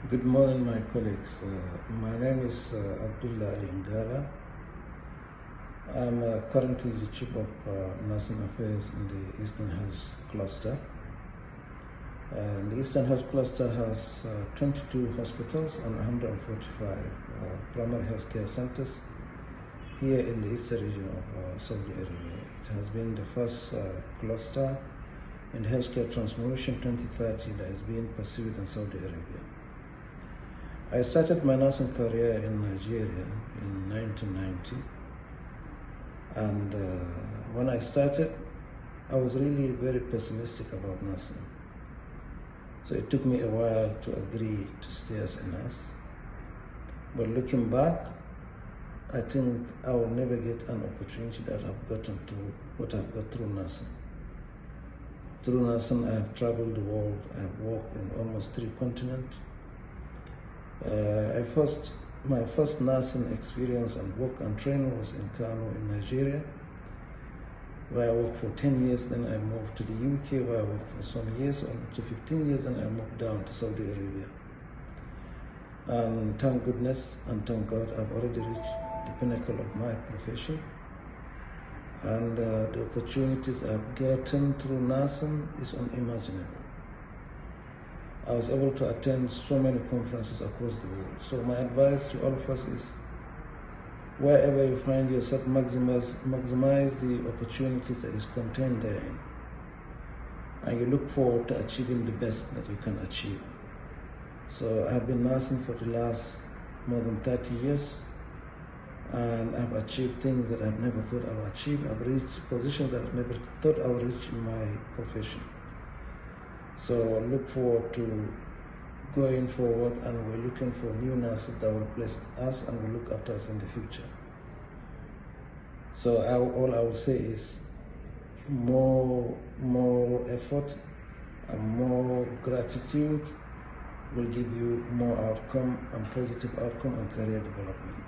Good morning, my colleagues. My name is Abdullah Ali Ngala. I'm currently the Chief of Nursing Affairs in the Eastern Health Cluster. The Eastern Health Cluster has 22 hospitals and 145 primary health care centers here in the eastern region of Saudi Arabia. It has been the first cluster in healthcare transformation 2030 that is being pursued in Saudi Arabia. I started my nursing career in Nigeria in 1990, and when I started, I was really very pessimistic about nursing. So it took me a while to agree to stay as a nurse. But looking back, I think I will never get an opportunity that I've gotten to what I've got through nursing. Through nursing, I have traveled the world. I have worked in almost 3 continents. My first nursing experience and work and training was in Kano in Nigeria, where I worked for 10 years. Then I moved to the UK, where I worked for some years, up to 15 years, and I moved down to Saudi Arabia. And thank goodness and thank God, I've already reached the pinnacle of my profession. And the opportunities I've gotten through nursing is unimaginable. I was able to attend so many conferences across the world. So my advice to all of us is, wherever you find yourself, maximize the opportunities that is contained therein. And you look forward to achieving the best that you can achieve. So I've been nursing for the last more than 30 years, and I've achieved things that I've never thought I would achieve. I've reached positions that I've never thought I would reach in my profession. So look forward to going forward, and we're looking for new nurses that will replace us and will look after us in the future. So all I will say is more effort and more gratitude will give you more outcome and positive outcome and career development.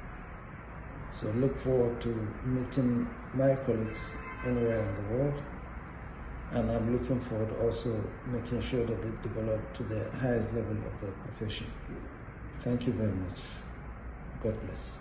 So look forward to meeting my colleagues anywhere in the world. And I'm looking forward to also making sure that they develop to the highest level of their profession. Thank you very much. God bless.